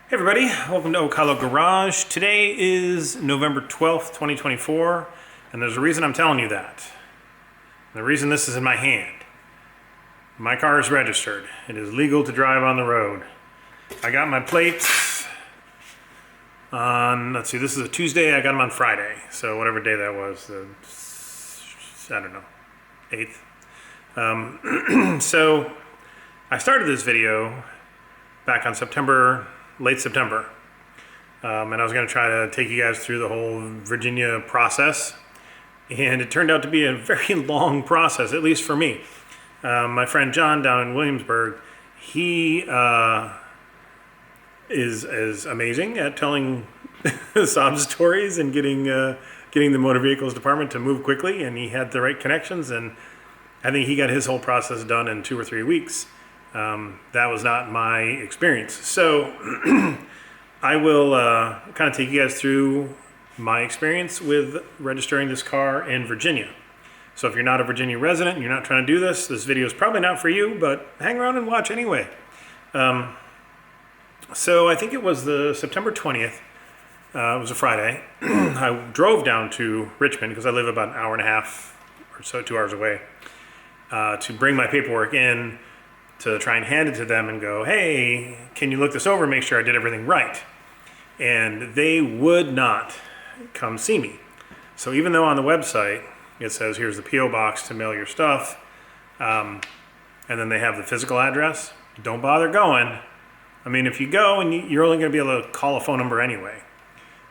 Hey everybody, welcome to Ocala Garage. Today is November 12th, 2024, and there's a reason I'm telling you that. The reason this is in my hand. My car is registered. It is legal to drive on the road. I got my plates on, let's see, this is a Tuesday, I got them on Friday. So whatever day that was, I don't know, 8th. So I started this video back on late September. And I was gonna try to take you guys through the whole Virginia process. And it turned out to be a very long process, at least for me. My friend John down in Williamsburg, he is amazing at telling sob stories and getting the motor vehicles department to move quickly, and he had the right connections, and I think he got his whole process done in 2 or 3 weeks. That was not my experience. So I will kind of take you guys through my experience with registering this car in Virginia. So if you're not a Virginia resident and you're not trying to do this, this video is probably not for you, but hang around and watch anyway. So I think it was the September 20th. It was a Friday. I drove down to Richmond because I live about an hour and a half or so, 2 hours away, to bring my paperwork in to try and hand it to them and go, hey, can you look this over and make sure I did everything right? And they would not come see me. So even though on the website it says here's the P.O. box to mail your stuff, and then they have the physical address, don't bother going. I mean, if you go and you're only going to be able to call a phone number anyway.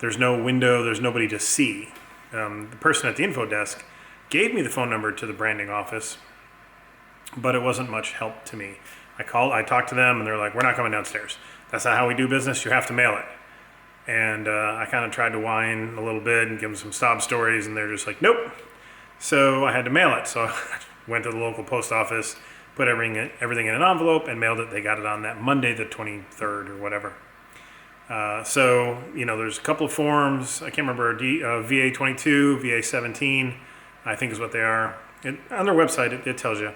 There's no window, there's nobody to see. The person at the info desk gave me the phone number to the branding office, but it wasn't much help to me. I talked to them, and they're like, we're not coming downstairs. That's not how we do business, you have to mail it. And I kind of tried to whine a little bit and give them some sob stories, and they're just like, nope. So I had to mail it. So I went to the local post office, put everything in an envelope, and mailed it. They got it on that Monday, the 23rd or whatever. So, you know, there's a couple of forms. I can't remember, VA-22, VA-17, I think is what they are. On their website, it tells you.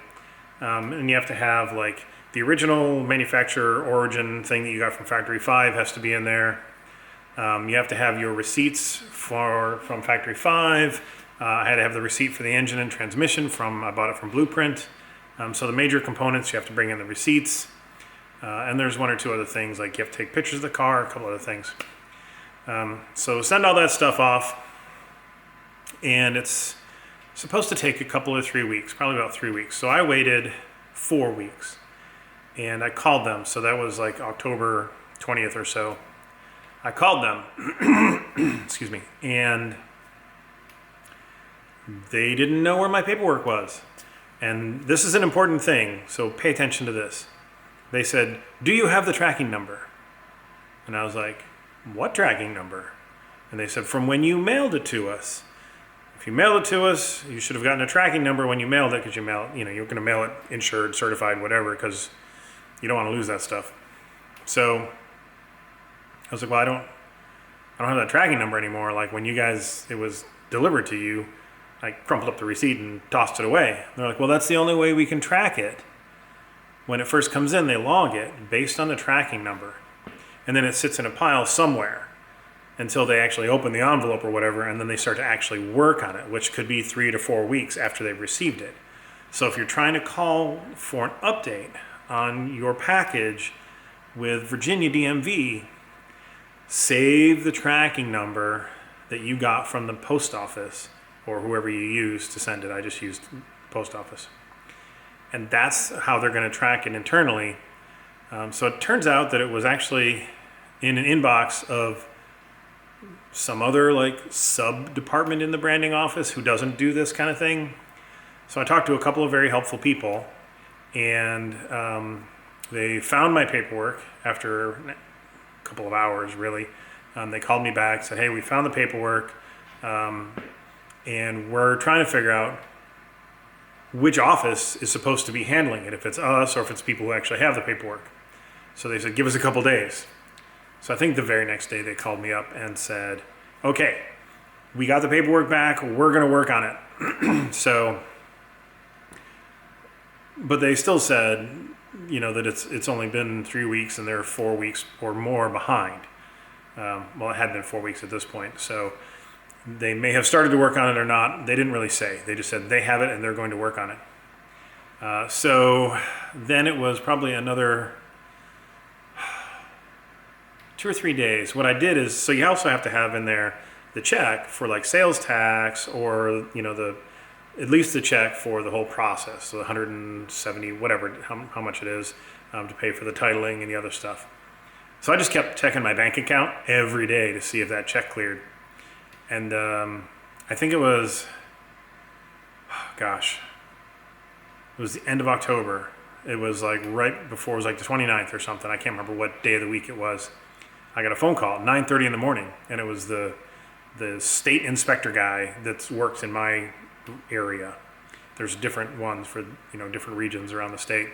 And you have to have like the original manufacturer origin thing that you got from Factory 5 has to be in there. You have to have your receipts from Factory 5. I had to have the receipt for the engine and transmission I bought it from Blueprint. So the major components, you have to bring in the receipts. And there's 1 or 2 other things, like you have to take pictures of the car, a couple other things. So send all that stuff off, and it's supposed to take a couple or 3 weeks, probably about 3 weeks. So I waited 4 weeks, and I called them. So that was like October 20th or so. I called them, excuse me, and they didn't know where my paperwork was. And this is an important thing, so pay attention to this. They said, do you have the tracking number? And I was like, what tracking number? And they said, from when you mailed it to us. If you mailed it to us, you should have gotten a tracking number when you mailed it, because you're going to mail it insured, certified, whatever, because you don't want to lose that stuff. So I was like, well, I don't have that tracking number anymore. Like when it was delivered to you, I crumpled up the receipt and tossed it away. They're like, well, that's the only way we can track it. When it first comes in, they log it based on the tracking number. And then it sits in a pile somewhere until they actually open the envelope or whatever, and then they start to actually work on it, which could be 3 to 4 weeks after they've received it. So if you're trying to call for an update on your package with Virginia DMV, save the tracking number that you got from the post office or whoever you use to send it. I just used post office. And that's how they're going to track it internally. So it turns out that it was actually in an inbox of some other like sub-department in the branding office who doesn't do this kind of thing. So I talked to a couple of very helpful people, and they found my paperwork after a couple of hours, really. They called me back, said, hey, we found the paperwork, and we're trying to figure out which office is supposed to be handling it, if it's us or if it's people who actually have the paperwork. So they said, give us a couple days. So I think the very next day they called me up and said, okay, we got the paperwork back, we're gonna work on it. But they still said, that it's only been 3 weeks and they're 4 weeks or more behind. Well, it had been 4 weeks at this point, so they may have started to work on it or not. They didn't really say. They just said they have it and they're going to work on it. So then it was probably another 2 or 3 days. What I did is, so you also have to have in there the check for like sales tax, or at least the check for the whole process, so 170 whatever, how much it is, to pay for the titling and the other stuff. So I just kept checking my bank account every day to see if that check cleared. And I think it was, it was the end of October. It was like right before, it was like the 29th or something. I can't remember what day of the week it was. I got a phone call at 9:30 in the morning, and it was the state inspector guy that works in my area. There's different ones for different regions around the state.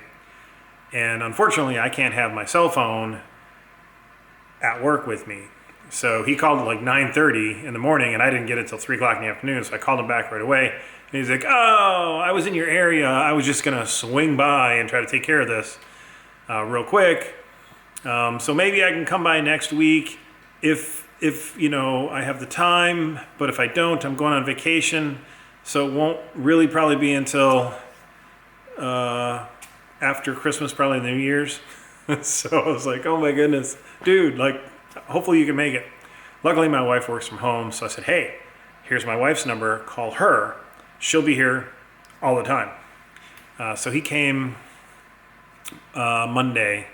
And unfortunately, I can't have my cell phone at work with me. So he called at like 9:30 in the morning, and I didn't get it till 3 o'clock in the afternoon. So I called him back right away. And he's like, "Oh, I was in your area. I was just going to swing by and try to take care of this real quick. So maybe I can come by next week if I have the time. But if I don't, I'm going on vacation. So it won't really probably be until after Christmas, probably New Year's." So I was like, "Oh my goodness, dude, like, hopefully you can make it." Luckily, my wife works from home. So I said, "Hey, here's my wife's number. Call her. She'll be here all the time." So he came Monday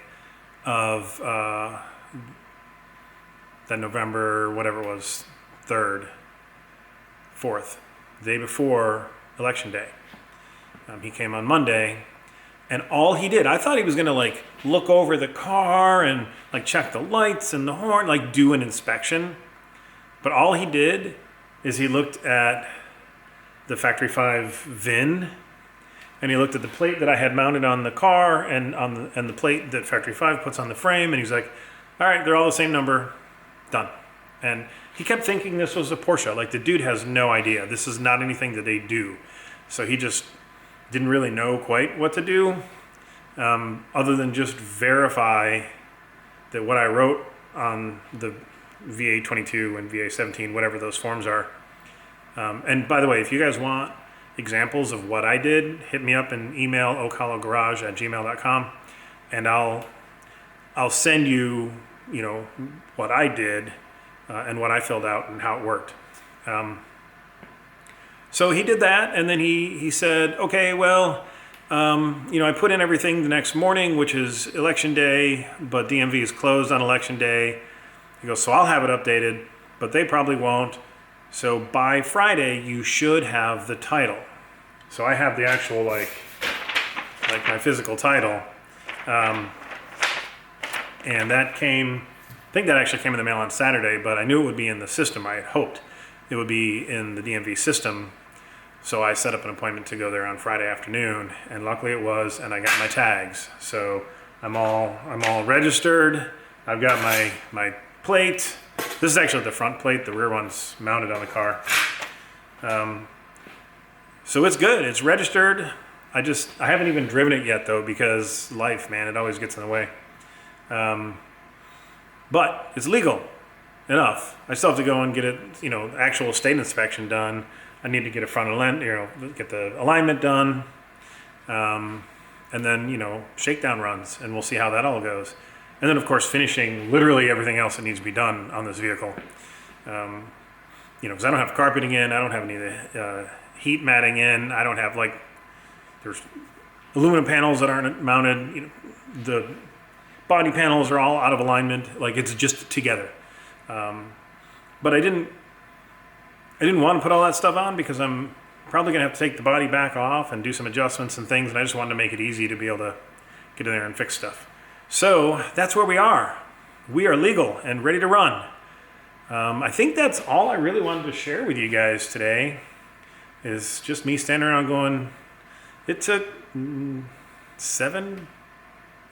of that November, whatever it was, 3rd, 4th, the day before Election Day. He came on Monday, and all he did, I thought he was gonna like look over the car and like check the lights and the horn, like do an inspection. But all he did is he looked at the Factory 5 VIN, and he looked at the plate that I had mounted on the car and the plate that Factory 5 puts on the frame, and he's like, "All right, they're all the same number, done." And he kept thinking this was a Porsche. Like, the dude has no idea. This is not anything that they do. So he just didn't really know quite what to do, other than just verify that what I wrote on the VA22 and VA17, whatever those forms are. And by the way, if you guys want examples of what I did, hit me up and email oakhollowgarage@gmail.com, and I'll send you, what I did and what I filled out and how it worked. So he did that, and then he said, "Okay, well, I put in everything the next morning, which is Election Day, but DMV is closed on Election Day." He goes, "So I'll have it updated, but they probably won't. So by Friday, you should have the title." So I have the actual, like my physical title. And that came, I think that actually came in the mail on Saturday, but I knew it would be in the system. I had hoped it would be in the DMV system. So I set up an appointment to go there on Friday afternoon, and luckily it was, and I got my tags. So I'm all registered. I've got my plate. This is actually the front plate. The rear one's mounted on the car. So it's good. It's registered. I haven't even driven it yet though, because life, man, it always gets in the way. But it's legal enough. I still have to go and get it, actual state inspection done. I need to get a front end, get the alignment done, and then, shakedown runs, and we'll see how that all goes. And then, of course, finishing literally everything else that needs to be done on this vehicle. Because I don't have carpeting in, I don't have any of the heat matting in, I don't have, there's aluminum panels that aren't mounted, the body panels are all out of alignment, it's just together. But I didn't want to put all that stuff on because I'm probably going to have to take the body back off and do some adjustments and things, and I just wanted to make it easy to be able to get in there and fix stuff. So that's where we are. We are legal and ready to run. I think that's all I really wanted to share with you guys today, is just me standing around going, it took 7,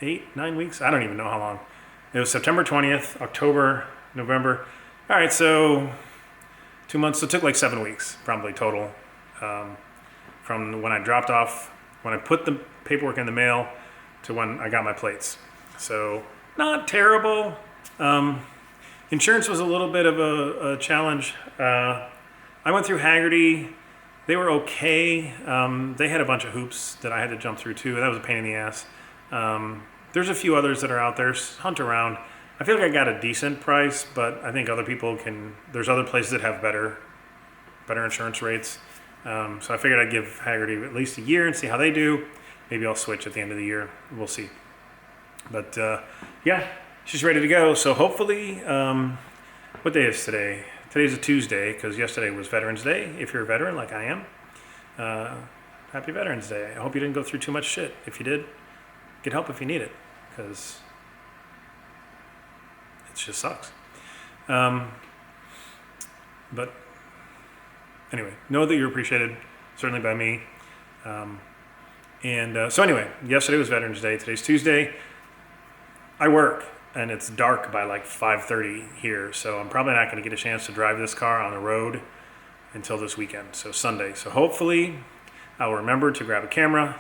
8, 9 weeks. I don't even know how long. It was September 20th, October, November. All right, so 2 months. So it took 7 weeks probably total, from when I dropped off, when I put the paperwork in the mail to when I got my plates. So not terrible. Insurance was a little bit of a challenge. I went through Haggerty. They were okay. They had a bunch of hoops that I had to jump through too. That was a pain in the ass. There's a few others that are out there. Hunt around. I feel like I got a decent price, but I think other people can. There's other places that have better insurance rates. So I figured I'd give Haggerty at least a year and see how they do. Maybe I'll switch at the end of the year. We'll see. But yeah, she's ready to go. So hopefully, what day is today? Today's a Tuesday because yesterday was Veterans Day. If you're a veteran like I am, happy Veterans Day. I hope you didn't go through too much shit. If you did, get help if you need it because it just sucks. But anyway, know that you're appreciated, certainly by me. So anyway, yesterday was Veterans Day. Today's Tuesday. I work. And it's dark by like 5:30 here, so I'm probably not going to get a chance to drive this car on the road until this weekend, so Sunday. So hopefully I'll remember to grab a camera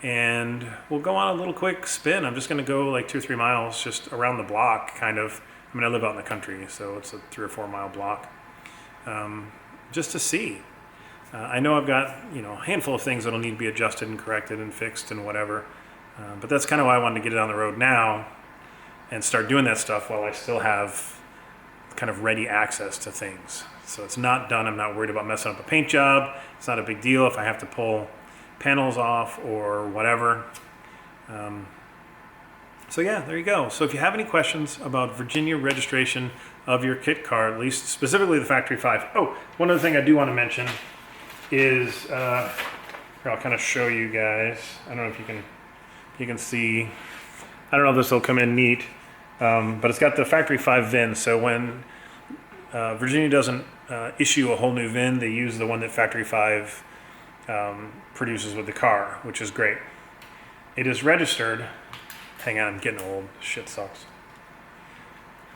and we'll go on a little quick spin. I'm just going to go like 2 or 3 miles just around the block, kind of. I mean, I live out in the country, so it's a 3 or 4 mile block, just to see. I know I've got a handful of things that'll need to be adjusted and corrected and fixed and whatever, but that's kind of why I wanted to get it on the road now and start doing that stuff while I still have kind of ready access to things. So it's not done. I'm not worried about messing up a paint job. It's not a big deal if I have to pull panels off or whatever. So yeah, there you go. So if you have any questions about Virginia registration of your kit car, at least specifically the Factory 5. Oh, one other thing I do want to mention is, here, I'll kind of show you guys. I don't know if you can see. I don't know if this will come in neat. But it's got the Factory 5 VIN, so when Virginia doesn't issue a whole new VIN, they use the one that Factory 5 produces with the car, which is great. It is registered. Hang on, I'm getting old. Shit sucks.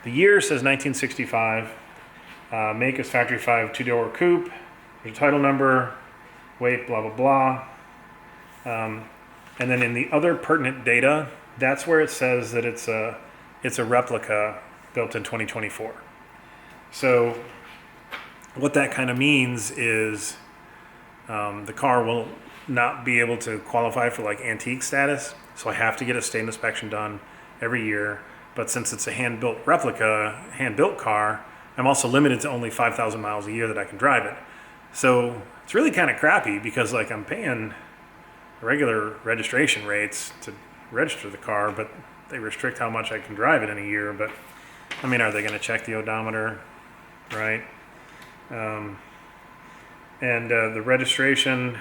The year says 1965. Make is Factory 5 2-door Coupe. There's a title number, weight, blah, blah, blah. And then in the other pertinent data, that's where it says that it's a replica built in 2024. So what that kind of means is the car will not be able to qualify for like antique status. So I have to get a state inspection done every year. But since it's a hand-built replica, hand-built car, I'm also limited to only 5,000 miles a year that I can drive it. So it's really kind of crappy because like I'm paying regular registration rates to register the car, but they restrict how much I can drive it in a year. But I mean, are they going to check the odometer, right? The registration,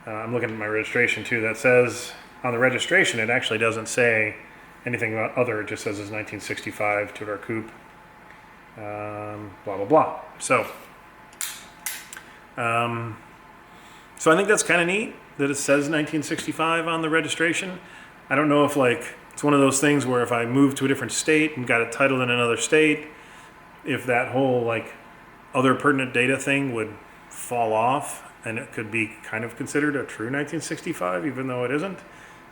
I'm looking at my registration too, that says on the registration it actually doesn't say anything about other, it just says it's 1965 2-door Coupe, blah blah blah. So I think that's kind of neat that it says 1965 on the registration. I don't know if like it's one of those things where if I moved to a different state and got it titled in another state, if that whole like other pertinent data thing would fall off and it could be kind of considered a true 1965 even though it isn't.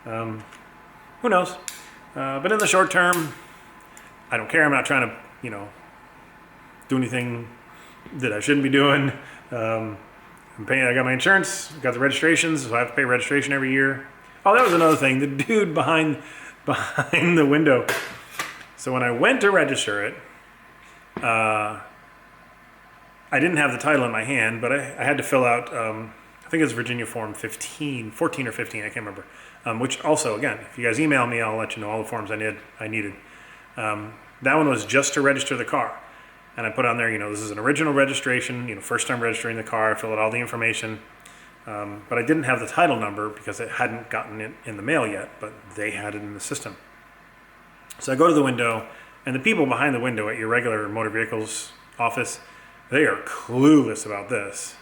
Who knows? But in the short term, I don't care. I'm not trying to, do anything that I shouldn't be doing. I'm paying. I got my insurance, got the registrations, so I have to pay registration every year. Oh, that was another thing. The dude behind the window. So when I went to register it, I didn't have the title in my hand, but I had to fill out, I think it's Virginia Form 14 or 15, I can't remember. Which also, again, if you guys email me, I'll let you know all the forms I needed. That one was just to register the car. And I put on there, this is an original registration, first time registering the car, I filled out all the information. But I didn't have the title number because it hadn't gotten it in the mail yet, but they had it in the system. So I go to the window, and the people behind the window at your regular motor vehicles office, they are clueless about this.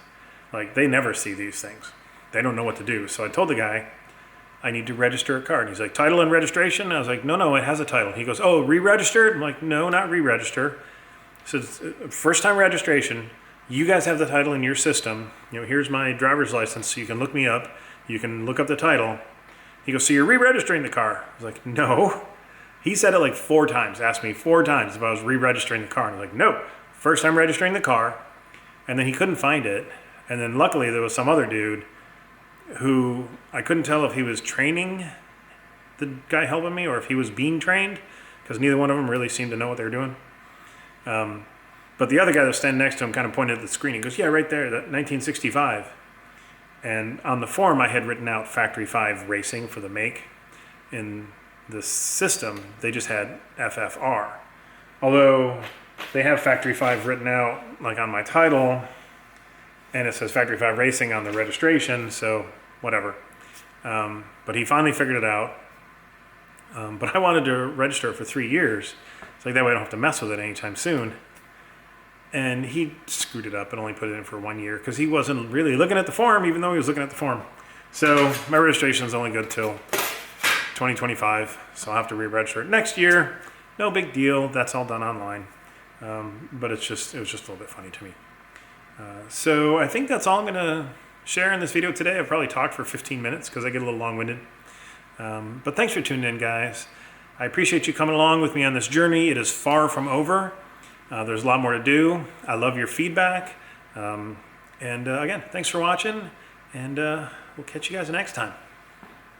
Like, they never see these things. They don't know what to do. So I told the guy, I need to register a car. And he's like, title and registration? I was like, no, it has a title. He goes, oh, re-registered? I'm like, no, not re-register. So it's first time registration. You guys have the title in your system. Here's my driver's license, so you can look me up. You can look up the title. He goes, so you're re-registering the car? I was like, no. He said it like 4 times, asked me 4 times if I was re-registering the car. And I was like, no, first time registering the car. And then he couldn't find it. And then luckily there was some other dude who I couldn't tell if he was training the guy helping me or if he was being trained, because neither one of them really seemed to know what they were doing. But the other guy that was standing next to him kind of pointed at the screen. He goes, yeah, right there, that 1965. And on the form I had written out Factory 5 Racing for the make. In the system, they just had FFR. Although they have Factory 5 written out like on my title, and it says Factory 5 Racing on the registration, so whatever. But he finally figured it out. But I wanted to register it for 3 years. It's like that way I don't have to mess with it anytime soon. And he screwed it up and only put it in for 1 year because he wasn't really looking at the form, even though he was looking at the form. So my registration is only good till 2025, so I'll have to re-register it next year. No big deal. That's all done online. But it was just a little bit funny to me. So I think that's all I'm going to share in this video today. I've probably talked for 15 minutes because I get a little long-winded. But thanks for tuning in, guys. I appreciate you coming along with me on this journey. It is far from over. There's a lot more to do. I love your feedback. And again, thanks for watching, and we'll catch you guys next time.